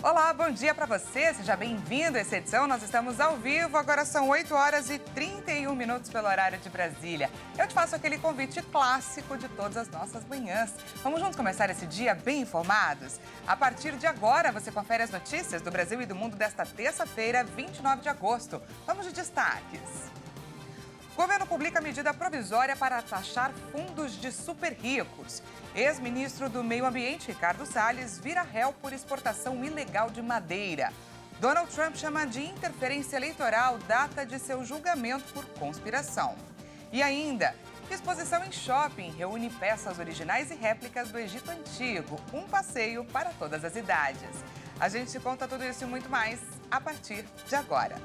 Olá, bom dia para você, seja bem-vindo a essa edição. Nós estamos ao vivo, agora são 8 horas e 31 minutos pelo horário de Brasília. Eu te faço aquele convite clássico de todas as nossas manhãs. Vamos juntos começar esse dia bem informados? A partir de agora, você confere as notícias do Brasil e do mundo desta terça-feira, 29 de agosto. Vamos de destaques. O governo publica medida provisória para taxar fundos de super ricos. Ex-ministro do Meio Ambiente, Ricardo Salles, vira réu por exportação ilegal de madeira. Donald Trump chama de interferência eleitoral data de seu julgamento por conspiração. E ainda, exposição em shopping reúne peças originais e réplicas do Egito Antigo. Um passeio para todas as idades. A gente conta tudo isso e muito mais a partir de agora.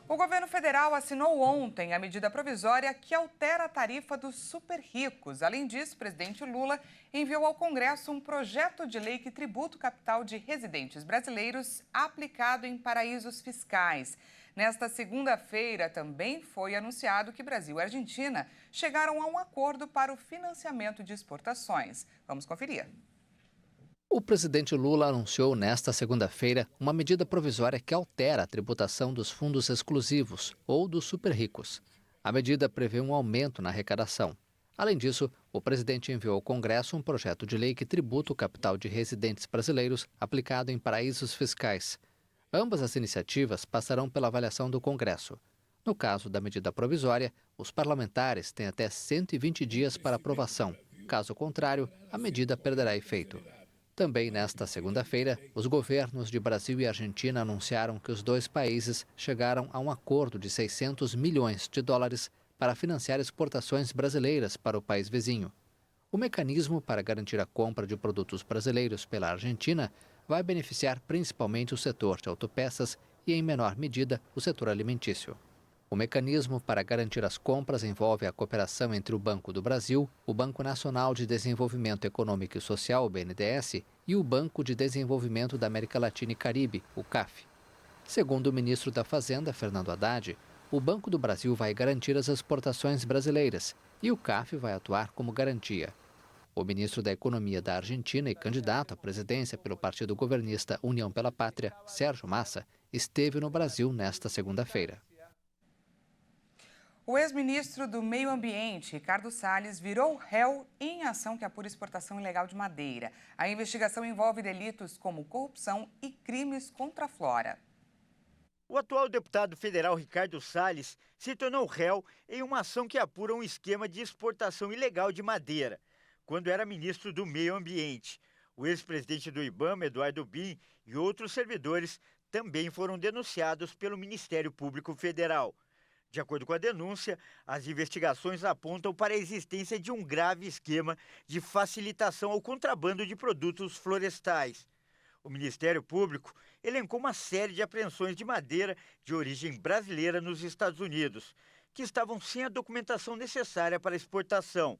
O governo federal assinou ontem a medida provisória que altera a tarifa dos super ricos. Além disso, o presidente Lula enviou ao Congresso um projeto de lei que tributa o capital de residentes brasileiros aplicado em paraísos fiscais. Nesta segunda-feira, também foi anunciado que Brasil e Argentina chegaram a um acordo para o financiamento de exportações. Vamos conferir. O presidente Lula anunciou nesta segunda-feira uma medida provisória que altera a tributação dos fundos exclusivos ou dos super ricos. A medida prevê um aumento na arrecadação. Além disso, o presidente enviou ao Congresso um projeto de lei que tributa o capital de residentes brasileiros aplicado em paraísos fiscais. Ambas as iniciativas passarão pela avaliação do Congresso. No caso da medida provisória, os parlamentares têm até 120 dias para aprovação. Caso contrário, a medida perderá efeito. Também nesta segunda-feira, os governos de Brasil e Argentina anunciaram que os dois países chegaram a um acordo de 600 milhões de dólares para financiar exportações brasileiras para o país vizinho. O mecanismo para garantir a compra de produtos brasileiros pela Argentina vai beneficiar principalmente o setor de autopeças e, em menor medida, o setor alimentício. O mecanismo para garantir as compras envolve a cooperação entre o Banco do Brasil, o Banco Nacional de Desenvolvimento Econômico e Social, o BNDES, e o Banco de Desenvolvimento da América Latina e Caribe, o CAF. Segundo o ministro da Fazenda, Fernando Haddad, o Banco do Brasil vai garantir as exportações brasileiras e o CAF vai atuar como garantia. O ministro da Economia da Argentina e candidato à presidência pelo partido governista União pela Pátria, Sérgio Massa, esteve no Brasil nesta segunda-feira. O ex-ministro do Meio Ambiente, Ricardo Salles, virou réu em ação que apura exportação ilegal de madeira. A investigação envolve delitos como corrupção e crimes contra a flora. O atual deputado federal Ricardo Salles se tornou réu em uma ação que apura um esquema de exportação ilegal de madeira, quando era ministro do Meio Ambiente. O ex-presidente do IBAMA, Eduardo Bin, e outros servidores também foram denunciados pelo Ministério Público Federal. De acordo com a denúncia, as investigações apontam para a existência de um grave esquema de facilitação ao contrabando de produtos florestais. O Ministério Público elencou uma série de apreensões de madeira de origem brasileira nos Estados Unidos, que estavam sem a documentação necessária para exportação.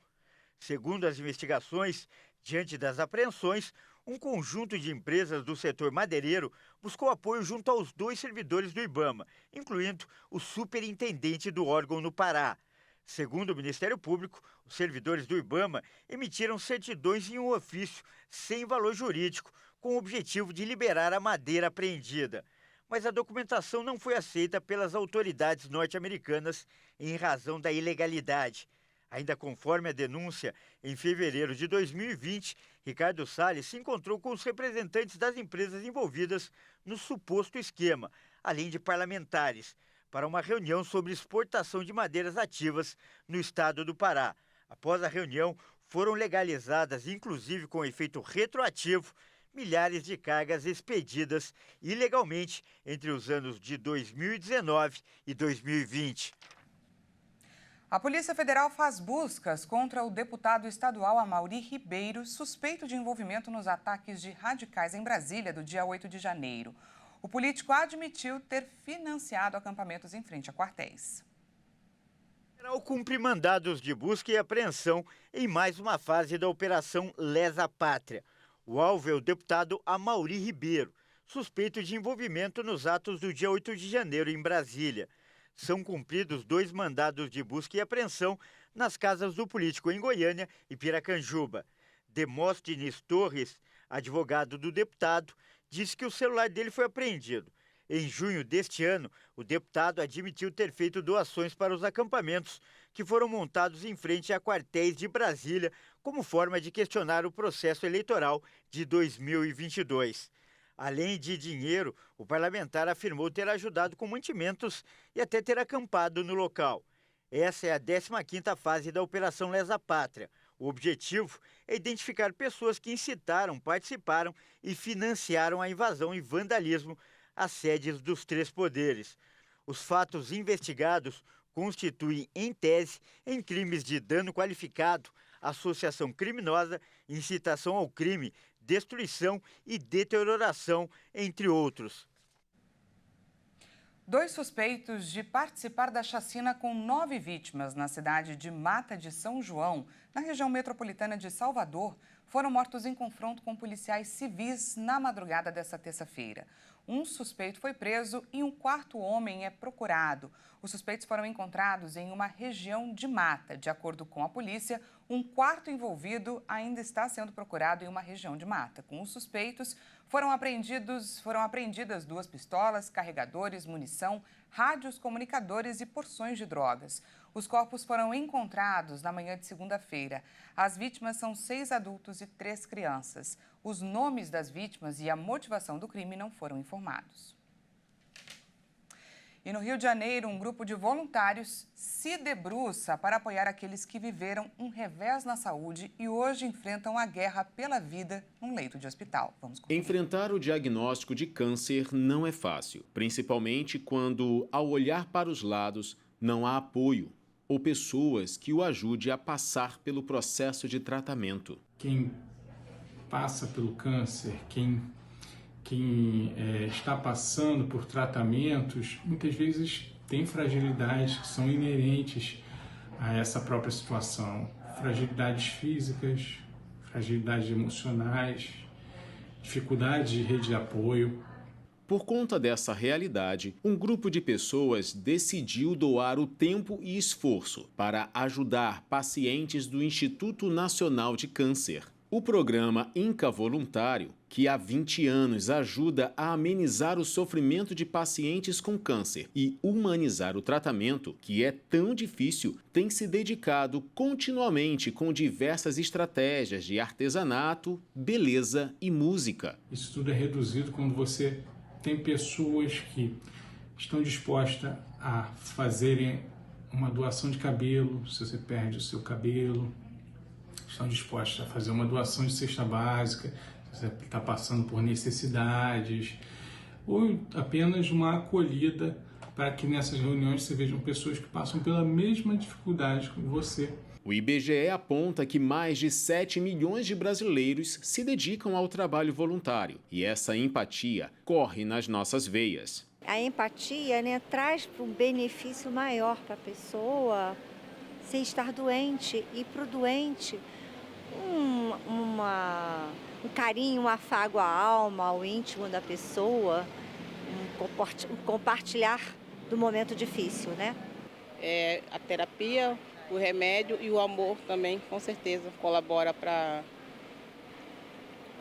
Segundo as investigações, diante das apreensões, um conjunto de empresas do setor madeireiro buscou apoio junto aos dois servidores do IBAMA, incluindo o superintendente do órgão no Pará. Segundo o Ministério Público, os servidores do IBAMA emitiram certidões em um ofício sem valor jurídico, com o objetivo de liberar a madeira apreendida. Mas a documentação não foi aceita pelas autoridades norte-americanas em razão da ilegalidade. Ainda conforme a denúncia, em fevereiro de 2020, Ricardo Salles se encontrou com os representantes das empresas envolvidas no suposto esquema, além de parlamentares, para uma reunião sobre exportação de madeiras ativas no estado do Pará. Após a reunião, foram legalizadas, inclusive com efeito retroativo, milhares de cargas expedidas ilegalmente entre os anos de 2019 e 2020. A Polícia Federal faz buscas contra o deputado estadual Amaury Ribeiro, suspeito de envolvimento nos ataques de radicais em Brasília do dia 8 de janeiro. O político admitiu ter financiado acampamentos em frente a quartéis. O federal cumpre mandados de busca e apreensão em mais uma fase da Operação Lesa Pátria. O alvo é o deputado Amaury Ribeiro, suspeito de envolvimento nos atos do dia 8 de janeiro em Brasília. São cumpridos 2 mandados de busca e apreensão nas casas do político em Goiânia e Piracanjuba. Demóstenes Torres, advogado do deputado, disse que o celular dele foi apreendido. Em junho deste ano, o deputado admitiu ter feito doações para os acampamentos que foram montados em frente a quartéis de Brasília como forma de questionar o processo eleitoral de 2022. Além de dinheiro, o parlamentar afirmou ter ajudado com mantimentos e até ter acampado no local. Essa é a 15ª fase da Operação Lesa Pátria. O objetivo é identificar pessoas que incitaram, participaram e financiaram a invasão e vandalismo às sedes dos 3 poderes. Os fatos investigados constituem, em tese, em crimes de dano qualificado, associação criminosa, incitação ao crime, destruição e deterioração, entre outros. 2 suspeitos de participar da chacina com 9 vítimas na cidade de Mata de São João, na região metropolitana de Salvador, foram mortos em confronto com policiais civis na madrugada desta terça-feira. Um suspeito foi preso e um 4º homem é procurado. Os suspeitos foram encontrados em uma região de mata. De acordo com a polícia, um 4º envolvido ainda está sendo procurado em uma região de mata. Com os suspeitos, foram apreendidas 2 pistolas, carregadores, munição, rádios, comunicadores e porções de drogas. Os corpos foram encontrados na manhã de segunda-feira. As vítimas são 6 adultos e 3 crianças. Os nomes das vítimas e a motivação do crime não foram informados. E no Rio de Janeiro, um grupo de voluntários se debruça para apoiar aqueles que viveram um revés na saúde e hoje enfrentam a guerra pela vida num leito de hospital. Vamos conferir. Enfrentar o diagnóstico de câncer não é fácil, principalmente quando, ao olhar para os lados, não há apoio ou pessoas que o ajude a passar pelo processo de tratamento. Quem passa pelo câncer, quem está passando por tratamentos, muitas vezes tem fragilidades que são inerentes a essa própria situação. Fragilidades físicas, fragilidades emocionais, dificuldades de rede de apoio. Por conta dessa realidade, um grupo de pessoas decidiu doar o tempo e esforço para ajudar pacientes do Instituto Nacional de Câncer. O programa INCA Voluntário, que há 20 anos ajuda a amenizar o sofrimento de pacientes com câncer e humanizar o tratamento, que é tão difícil, tem se dedicado continuamente com diversas estratégias de artesanato, beleza e música. Isso tudo é reduzido quando você tem pessoas que estão dispostas a fazerem uma doação de cabelo, se você perde o seu cabelo, estão dispostas a fazer uma doação de cesta básica, se você está passando por necessidades, ou apenas uma acolhida para que nessas reuniões você vejam pessoas que passam pela mesma dificuldade que você. O IBGE aponta que mais de 7 milhões de brasileiros se dedicam ao trabalho voluntário e essa empatia corre nas nossas veias. A empatia, né, traz um benefício maior para a pessoa sem estar doente e para o doente um carinho, um afago à alma, ao íntimo da pessoa, um compartilhar do momento difícil, né? A terapia, o remédio e o amor também, com certeza, colabora para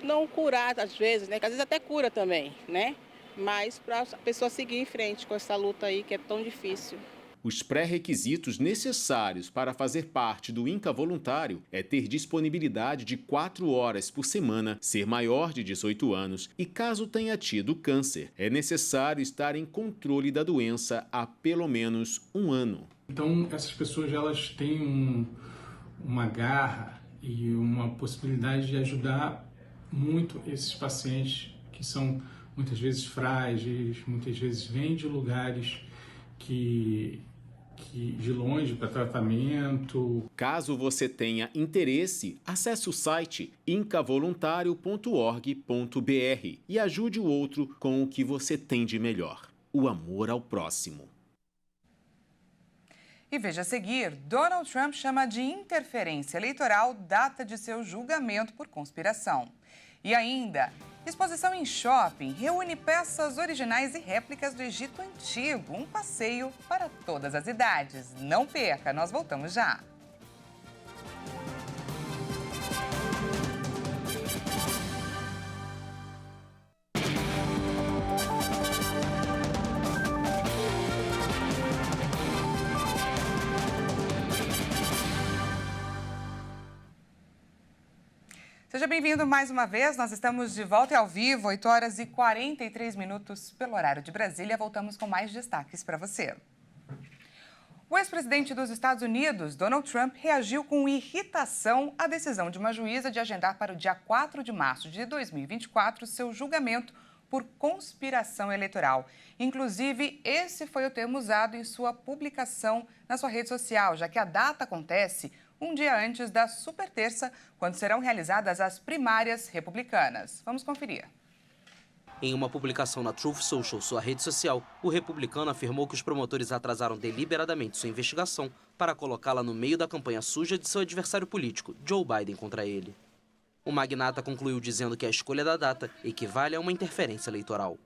não curar às vezes, né? Que às vezes até cura também, né? Mas para a pessoa seguir em frente com essa luta aí que é tão difícil. Os pré-requisitos necessários para fazer parte do INCA Voluntário é ter disponibilidade de 4 horas por semana, ser maior de 18 anos e, caso tenha tido câncer, é necessário estar em controle da doença há pelo menos 1 ano. Então, essas pessoas elas têm uma garra e uma possibilidade de ajudar muito esses pacientes que são muitas vezes frágeis, muitas vezes vêm de lugares que de longe para tratamento. Caso você tenha interesse, acesse o site incavoluntario.org.br e ajude o outro com o que você tem de melhor, o amor ao próximo. E veja a seguir, Donald Trump chama de interferência eleitoral data de seu julgamento por conspiração. E ainda, exposição em shopping reúne peças originais e réplicas do Egito Antigo. Um passeio para todas as idades. Não perca, nós voltamos já. Seja bem-vindo mais uma vez. Nós estamos de volta e ao vivo, 8 horas e 43 minutos pelo horário de Brasília. Voltamos com mais destaques para você. O ex-presidente dos Estados Unidos, Donald Trump, reagiu com irritação à decisão de uma juíza de agendar para o dia 4 de março de 2024 seu julgamento por conspiração eleitoral. Inclusive, esse foi o termo usado em sua publicação na sua rede social, já que a data acontece um dia antes da superterça, quando serão realizadas as primárias republicanas. Vamos conferir. Em uma publicação na Truth Social, sua rede social, o republicano afirmou que os promotores atrasaram deliberadamente sua investigação para colocá-la no meio da campanha suja de seu adversário político, Joe Biden, contra ele. O magnata concluiu dizendo que a escolha da data equivale a uma interferência eleitoral.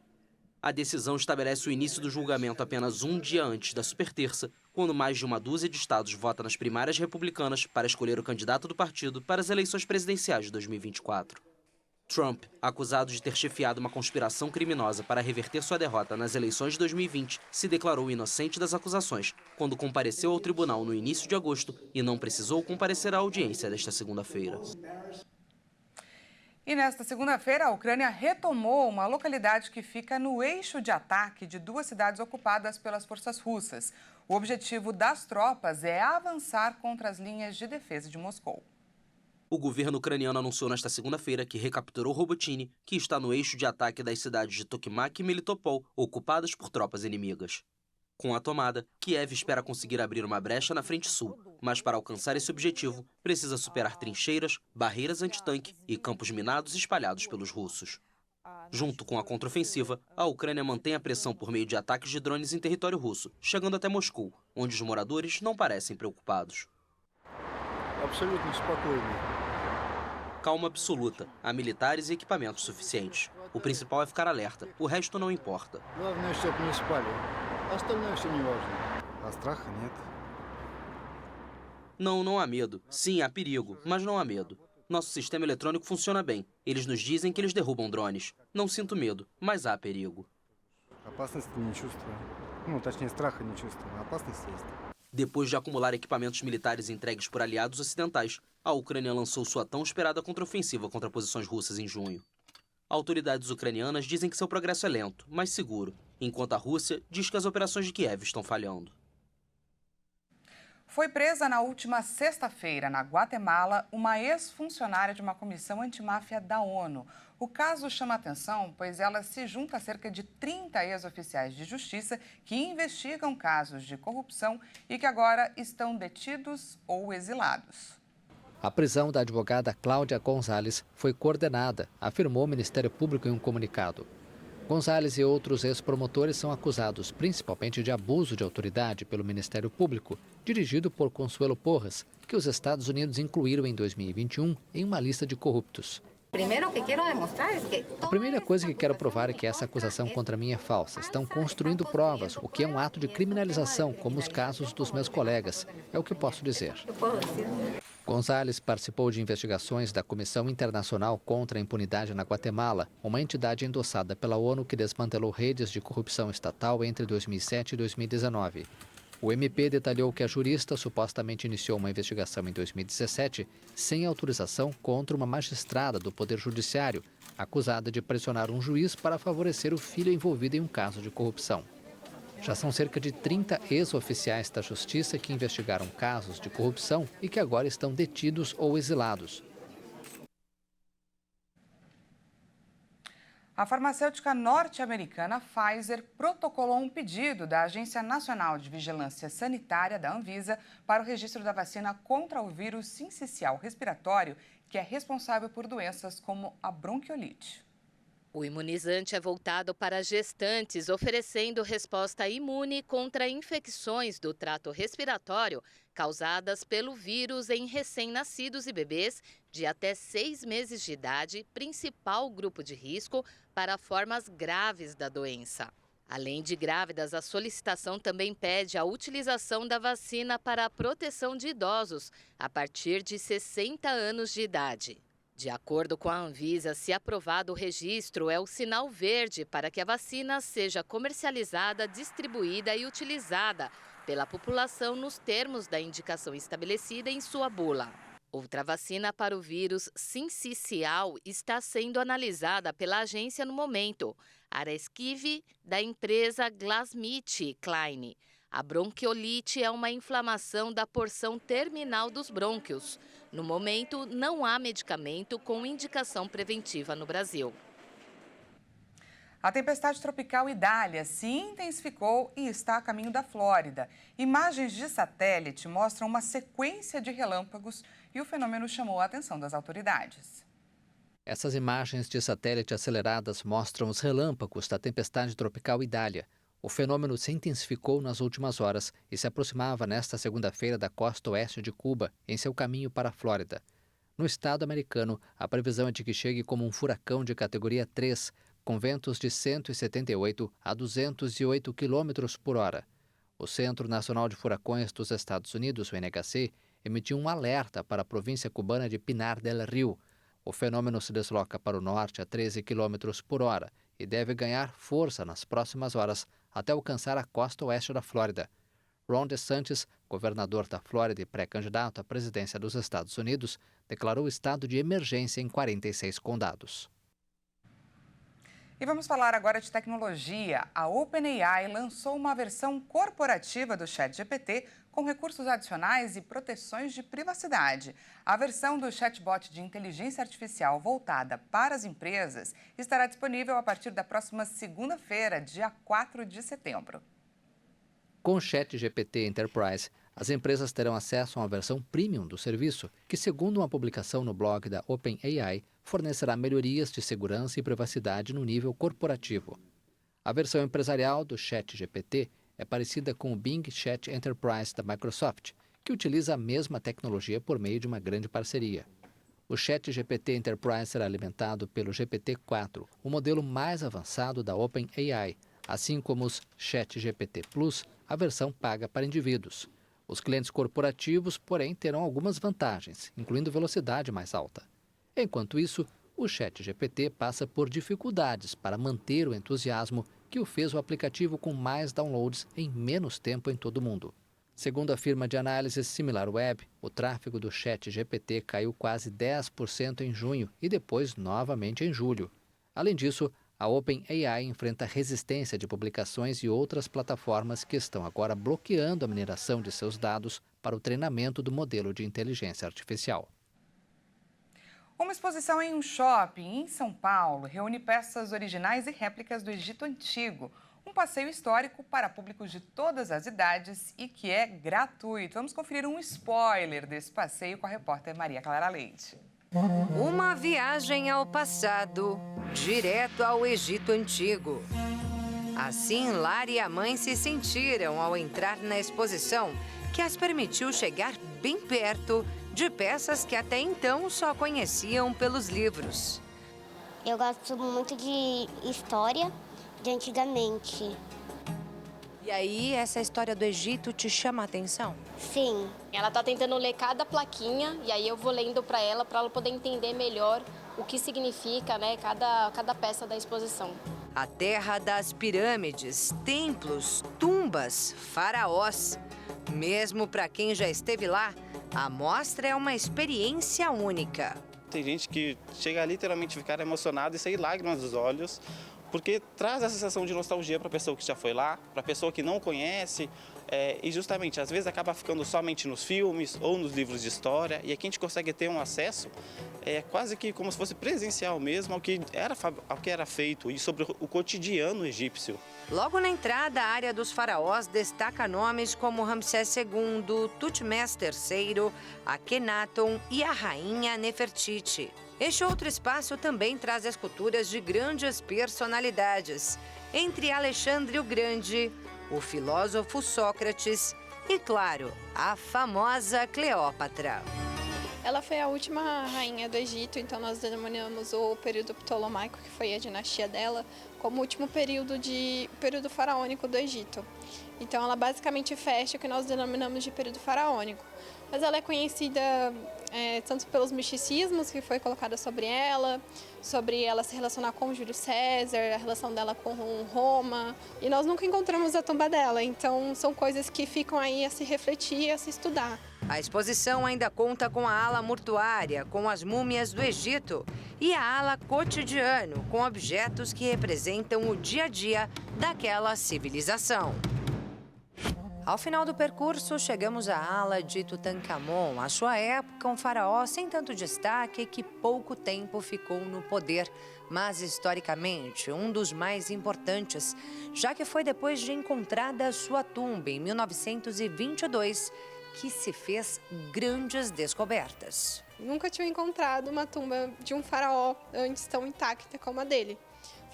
A decisão estabelece o início do julgamento apenas um dia antes da superterça, quando mais de uma dúzia de estados vota nas primárias republicanas para escolher o candidato do partido para as eleições presidenciais de 2024. Trump, acusado de ter chefiado uma conspiração criminosa para reverter sua derrota nas eleições de 2020, se declarou inocente das acusações quando compareceu ao tribunal no início de agosto e não precisou comparecer à audiência desta segunda-feira. E nesta segunda-feira, a Ucrânia retomou uma localidade que fica no eixo de ataque de duas cidades ocupadas pelas forças russas. O objetivo das tropas é avançar contra as linhas de defesa de Moscou. O governo ucraniano anunciou nesta segunda-feira que recapturou Robotyne, que está no eixo de ataque das cidades de Tokmak e Melitopol, ocupadas por tropas inimigas. Com a tomada, Kiev espera conseguir abrir uma brecha na frente sul, mas para alcançar esse objetivo, precisa superar trincheiras, barreiras antitanque e campos minados espalhados pelos russos. Junto com a contraofensiva, a Ucrânia mantém a pressão por meio de ataques de drones em território russo, chegando até Moscou, onde os moradores não parecem preocupados. Calma absoluta, há militares e equipamentos suficientes. O principal é ficar alerta, o resto não importa. Não há medo. Sim, há perigo, mas não há medo. Nosso sistema eletrônico funciona bem. Eles nos dizem que eles derrubam drones. Não sinto medo, mas há perigo. Depois de acumular equipamentos militares entregues por aliados ocidentais, a Ucrânia lançou sua tão esperada contraofensiva contra posições russas em junho. Autoridades ucranianas dizem que seu progresso é lento, mas seguro, enquanto a Rússia diz que as operações de Kiev estão falhando. Foi presa na última sexta-feira, na Guatemala, uma ex-funcionária de uma comissão antimáfia da ONU. O caso chama atenção, pois ela se junta a cerca de 30 ex-oficiais de justiça que investigam casos de corrupção e que agora estão detidos ou exilados. A prisão da advogada Cláudia Gonzalez foi coordenada, afirmou o Ministério Público em um comunicado. Gonzalez e outros ex-promotores são acusados principalmente de abuso de autoridade pelo Ministério Público, dirigido por Consuelo Porras, que os Estados Unidos incluíram em 2021 em uma lista de corruptos. A primeira coisa que quero provar é que essa acusação contra mim é falsa. Estão construindo provas, o que é um ato de criminalização, como os casos dos meus colegas. É o que posso dizer. Gonzalez participou de investigações da Comissão Internacional contra a Impunidade na Guatemala, uma entidade endossada pela ONU que desmantelou redes de corrupção estatal entre 2007 e 2019. O MP detalhou que a jurista supostamente iniciou uma investigação em 2017 sem autorização contra uma magistrada do Poder Judiciário, acusada de pressionar um juiz para favorecer o filho envolvido em um caso de corrupção. Já são cerca de 30 ex-oficiais da Justiça que investigaram casos de corrupção e que agora estão detidos ou exilados. A farmacêutica norte-americana Pfizer protocolou um pedido da Agência Nacional de Vigilância Sanitária, da Anvisa, para o registro da vacina contra o vírus sincicial respiratório, que é responsável por doenças como a bronquiolite. O imunizante é voltado para gestantes, oferecendo resposta imune contra infecções do trato respiratório causadas pelo vírus em recém-nascidos e bebês de até 6 meses de idade, principal grupo de risco para formas graves da doença. Além de grávidas, a solicitação também pede a utilização da vacina para a proteção de idosos a partir de 60 anos de idade. De acordo com a Anvisa, se aprovado o registro, é o sinal verde para que a vacina seja comercializada, distribuída e utilizada pela população nos termos da indicação estabelecida em sua bula. Outra vacina para o vírus sincicial está sendo analisada pela agência no momento, a Aresquiv, da empresa GlaxoSmithKline. A bronquiolite é uma inflamação da porção terminal dos brônquios. No momento, não há medicamento com indicação preventiva no Brasil. A tempestade tropical Idália se intensificou e está a caminho da Flórida. Imagens de satélite mostram uma sequência de relâmpagos e o fenômeno chamou a atenção das autoridades. Essas imagens de satélite aceleradas mostram os relâmpagos da tempestade tropical Idália. O fenômeno se intensificou nas últimas horas e se aproximava nesta segunda-feira da costa oeste de Cuba, em seu caminho para a Flórida. No estado americano, a previsão é de que chegue como um furacão de categoria 3, com ventos de 178 a 208 km por hora. O Centro Nacional de Furacões dos Estados Unidos, o NHC, emitiu um alerta para a província cubana de Pinar del Río. O fenômeno se desloca para o norte a 13 km por hora e deve ganhar força nas próximas horas até alcançar a costa oeste da Flórida. Ron DeSantis, governador da Flórida e pré-candidato à presidência dos Estados Unidos, declarou estado de emergência em 46 condados. E vamos falar agora de tecnologia. A OpenAI lançou uma versão corporativa do ChatGPT com recursos adicionais e proteções de privacidade. A versão do chatbot de inteligência artificial voltada para as empresas estará disponível a partir da próxima segunda-feira, dia 4 de setembro. Com o ChatGPT Enterprise, as empresas terão acesso a uma versão premium do serviço, que, segundo uma publicação no blog da OpenAI, fornecerá melhorias de segurança e privacidade no nível corporativo. A versão empresarial do ChatGPT é parecida com o Bing Chat Enterprise da Microsoft, que utiliza a mesma tecnologia por meio de uma grande parceria. O ChatGPT Enterprise será alimentado pelo GPT-4, o modelo mais avançado da OpenAI, assim como os ChatGPT Plus, a versão paga para indivíduos. Os clientes corporativos, porém, terão algumas vantagens, incluindo velocidade mais alta. Enquanto isso, o ChatGPT passa por dificuldades para manter o entusiasmo que o fez o aplicativo com mais downloads em menos tempo em todo o mundo. Segundo a firma de análise SimilarWeb, o tráfego do ChatGPT caiu quase 10% em junho e depois novamente em julho. Além disso, a OpenAI enfrenta resistência de publicações e outras plataformas que estão agora bloqueando a mineração de seus dados para o treinamento do modelo de inteligência artificial. Uma exposição em um shopping em São Paulo reúne peças originais e réplicas do Egito Antigo. Um passeio histórico para públicos de todas as idades e que é gratuito. Vamos conferir um spoiler desse passeio com a repórter Maria Clara Leite. Uma viagem ao passado, direto ao Egito Antigo. Assim, Lara e a mãe se sentiram ao entrar na exposição, que as permitiu chegar bem perto de peças que até então só conheciam pelos livros. Eu gosto muito de história de antigamente. E aí, essa história do Egito te chama a atenção? Sim. Ela tá tentando ler cada plaquinha e aí eu vou lendo para ela poder entender melhor o que significa, né, cada peça da exposição. A terra das pirâmides, templos, tumbas, faraós. Mesmo para quem já esteve lá, a mostra é uma experiência única. Tem gente que chega a literalmente ficar emocionado e sair lágrimas dos olhos, porque traz a sensação de nostalgia para a pessoa que já foi lá, para a pessoa que não conhece, e justamente, às vezes acaba ficando somente nos filmes ou nos livros de história, e aqui a gente consegue ter um acesso quase que como se fosse presencial mesmo ao que era feito e sobre o cotidiano egípcio. Logo na entrada, a área dos faraós destaca nomes como Ramsés II, Tutmés III, Akhenaton e a rainha Nefertiti. Este outro espaço também traz esculturas de grandes personalidades, entre Alexandre o Grande, o filósofo Sócrates e, claro, a famosa Cleópatra. Ela foi a última rainha do Egito, então nós denominamos o período ptolomaico, que foi a dinastia dela, como o último período faraônico do Egito. Então ela basicamente fecha o que nós denominamos de período faraônico. Mas ela é conhecida tanto pelos misticismos que foi colocado sobre ela se relacionar com Júlio César, a relação dela com Roma. E nós nunca encontramos a tumba dela, então são coisas que ficam aí a se refletir e a se estudar. A exposição ainda conta com a ala mortuária, com as múmias do Egito, e a ala cotidiano, com objetos que representam o dia a dia daquela civilização. Ao final do percurso, chegamos à ala de Tutankhamon, à sua época um faraó sem tanto destaque que pouco tempo ficou no poder, mas historicamente um dos mais importantes, já que foi depois de encontrada sua tumba em 1922 que se fez grandes descobertas. Nunca tinha encontrado uma tumba de um faraó antes tão intacta como a dele.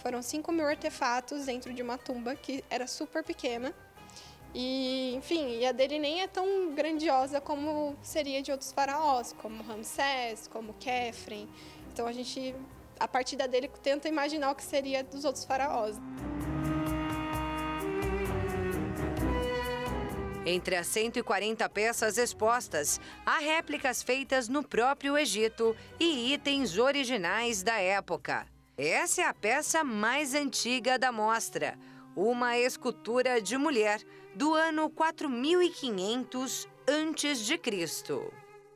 Foram 5.000 artefatos dentro de uma tumba que era super pequena. E, enfim, e a dele nem é tão grandiosa como seria de outros faraós, como Ramsés, como Khefren. Então a gente, a partir da dele, tenta imaginar o que seria dos outros faraós. Entre as 140 peças expostas, há réplicas feitas no próprio Egito e itens originais da época. Essa é a peça mais antiga da mostra, uma escultura de mulher do ano 4500 a.C.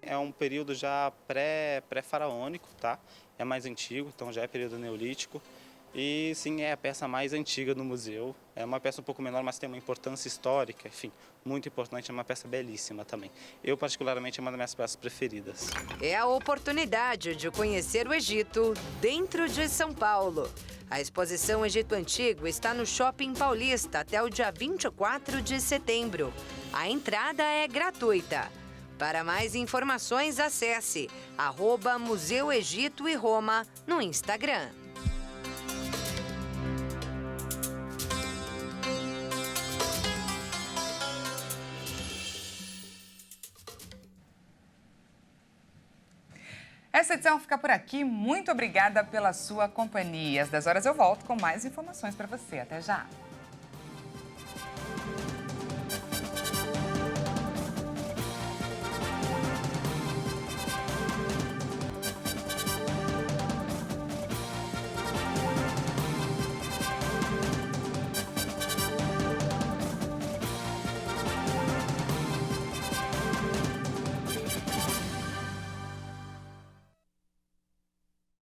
É um período já pré-faraônico, tá? É mais antigo, então já é período neolítico. E sim, é a peça mais antiga do museu. É uma peça um pouco menor, mas tem uma importância histórica, enfim, muito importante. É uma peça belíssima também. Eu, particularmente, é uma das minhas peças preferidas. É a oportunidade de conhecer o Egito dentro de São Paulo. A exposição Egito Antigo está no Shopping Paulista até o dia 24 de setembro. A entrada é gratuita. Para mais informações, acesse @Museu Egito e Roma no Instagram. Essa edição fica por aqui. Muito obrigada pela sua companhia. Às 10 horas eu volto com mais informações para você. Até já!